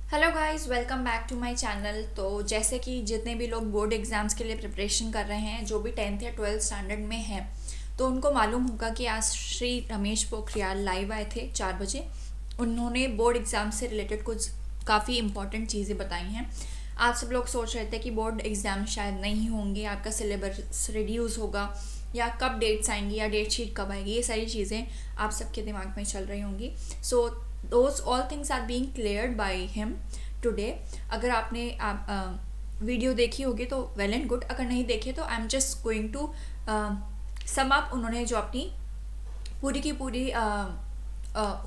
Hello guys, welcome back to my channel. तो जैसे कि जितने भी लोग बोर्ड एग्ज़ाम्स के लिए प्रिपरेशन कर रहे हैं, जो भी 10th या 12th स्टैंडर्ड में हैं, तो उनको मालूम होगा कि आज श्री रमेश पोखरियाल लाइव आए थे 4 बजे। उन्होंने बोर्ड एग्ज़ाम से रिलेटेड कुछ काफ़ी इंपॉर्टेंट चीज़ें बताई हैं। आप सब लोग सोच रहे थे कि बोर्ड एग्ज़ाम शायद नहीं होंगे, आपका सिलेबस रिड्यूस होगा या कब डेट्स आएंगी या डेट शीट कब आएगी, ये सारी चीज़ें आप सबके दिमाग में चल रही होंगी। सो those all things are being cleared by him today। अगर आपने वीडियो देखी होगी तो वेल एंड गुड, अगर नहीं देखी तो I am just going to sum up उन्होंने जो अपनी पूरी की पूरी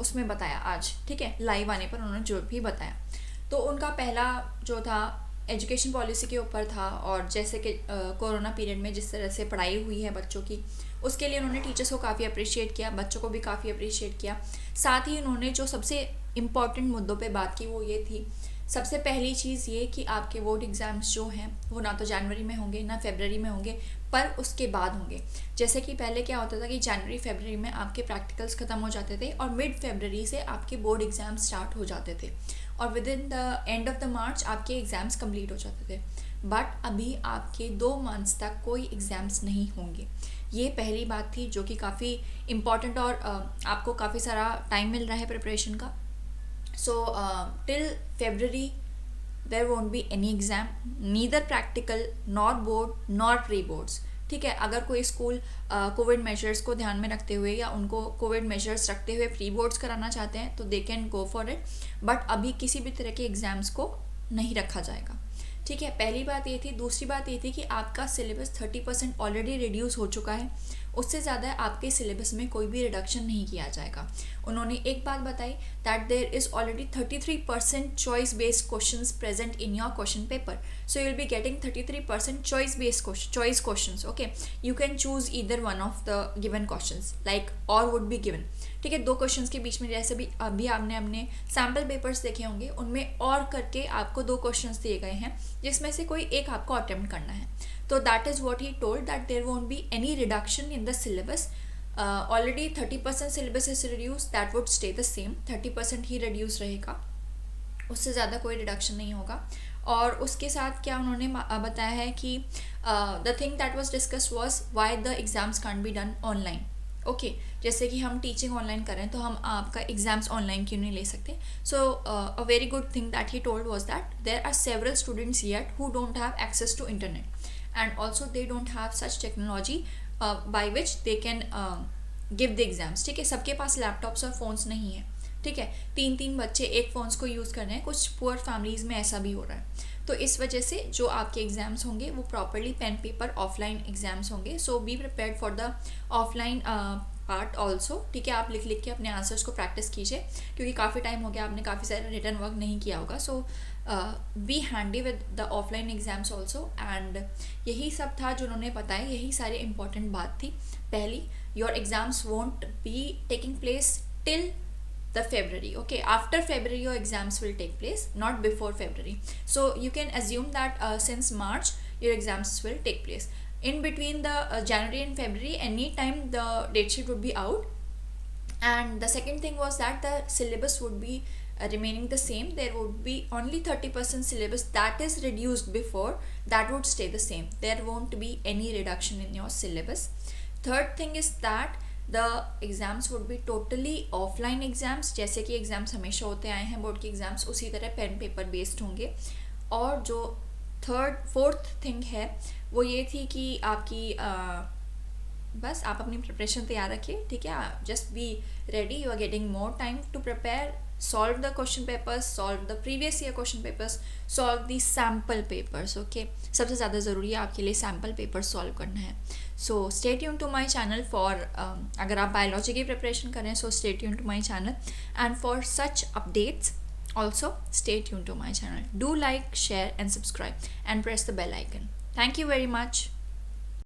उसमें बताया आज, ठीक है, लाइव आने पर उन्होंने जो भी बताया। तो उनका पहला जो था एजुकेशन पॉलिसी के ऊपर था, और जैसे कि कोरोना पीरियड में जिस तरह से पढ़ाई हुई है बच्चों की, उसके लिए उन्होंने टीचर्स को काफ़ी अप्रिशिएट किया, बच्चों को भी काफ़ी अप्रिशिएट किया। साथ ही उन्होंने जो सबसे इम्पॉर्टेंट मुद्दों पे बात की वो ये थी, सबसे पहली चीज़ ये कि आपके बोर्ड एग्ज़ाम्स जो हैं वो ना तो जनवरी में होंगे ना फरवरी में होंगे, पर उसके बाद होंगे। जैसे कि पहले क्या होता था कि जनवरी फरवरी में आपके प्रैक्टिकल्स ख़त्म हो जाते थे और मिड फरवरी से आपके बोर्ड एग्ज़ाम स्टार्ट हो जाते थे, और with in the end of the March आपके एग्ज़ाम्स कंप्लीट हो जाते थे। बट अभी आपके 2 मंथ्स तक कोई एग्ज़ाम्स नहीं होंगे। ये पहली बात थी जो कि काफ़ी इम्पॉर्टेंट, और आपको काफ़ी सारा टाइम मिल रहा है प्रिपरेशन का। So till February there won't be any exam, neither practical nor board nor pre boards। ठीक है, अगर कोई स्कूल कोविड मेजर्स को ध्यान में रखते हुए या उनको कोविड मेजर्स रखते हुए प्री बोर्ड्स कराना चाहते हैं तो they can go for it, but अभी किसी भी तरह के एग्ज़ाम्स को नहीं रखा जाएगा। ठीक है, पहली बात ये थी। दूसरी बात ये थी कि आपका सिलेबस 30% ऑलरेडी रिड्यूस हो चुका है, उससे ज़्यादा आपके सिलेबस में कोई भी रिडक्शन नहीं किया जाएगा। उन्होंने एक बात बताई that there is already 33% choice based questions present in your question paper, so you will be getting 33% choice based choice questions. Okay, you can choose either one of the given questions, like और would be given. ठीक है, 2 questions के बीच में जैसे भी अभी आपने अपने सैम्पल पेपर्स देखे होंगे, उनमें और करके आपको 2 क्वेश्चंस दिए गए हैं जिसमें से कोई एक आपको अटेम्प्ट करना है। तो that is what he told, that there won't be any reduction in the syllabus. Already 30% syllabus is reduce, that would stay the same, 30% ही रिड्यूस रहेगा, उससे ज़्यादा कोई रिडक्शन नहीं होगा। और उसके साथ क्या उन्होंने बताया है कि the thing that was discussed was why the exams can't be done online. Okay, जैसे कि हम टीचिंग ऑनलाइन करें तो हम आपका एग्ज़ाम्स ऑनलाइन क्यों नहीं ले सकते। So a very good thing that he told was that there are several students yet who don't have access to internet, and also they don't have such technology by which they can give the exams। ठीक है, सबके पास laptops और phones नहीं है। ठीक है, 3 बच्चे एक फ़ोन्स को यूज़ कर रहे हैं, कुछ पुअर फैमिलीज़ में ऐसा भी हो रहा है। तो इस वजह से जो आपके एग्ज़ाम्स होंगे वो properly pen paper offline exams होंगे। So be prepared for the offline part also. ठीक है, आप लिख लिख के अपने आंसर्स को प्रैक्टिस कीजिए, क्योंकि काफ़ी टाइम हो गया आपने काफ़ी सारा रिटर्न वर्क नहीं किया होगा। So be handy with the offline exams also. And यही सब था जो उन्होंने बताया, यही सारी इंपॉर्टेंट बात थी। पहली, your exams won't be taking place till the February। Okay, after February your exams will take place, not before February। So you can assume that since March your exams will take place. In between the January and February, any time the date sheet would be out। And the second thing was that the syllabus would be remaining the same. There would be only 30% syllabus that is reduced before, that would stay the same, there won't be any reduction in your syllabus। Third thing is that the exams would be totally offline exams, जैसे कि exams हमेशा होते आए हैं board के exams, उसी तरह pen paper based होंगे। और जो फोर्थ थिंग है वो ये थी कि आपकी बस आप अपनी प्रिपरेशन तैयार रखिए। ठीक है, just be ready, you are getting more time to prepare, solve the question papers, solve the previous year question papers, solve the sample papers. Okay, सबसे ज़्यादा ज़रूरी है आपके लिए सैम्पल पेपर सॉल्व करना है। So stay tuned to my channel for, अगर आप बायोलॉजी की प्रिपरेशन करें so stay tuned to my channel, and for such updates also stay tuned to my channel. Do like, share and subscribe and press the bell icon. Thank you very much.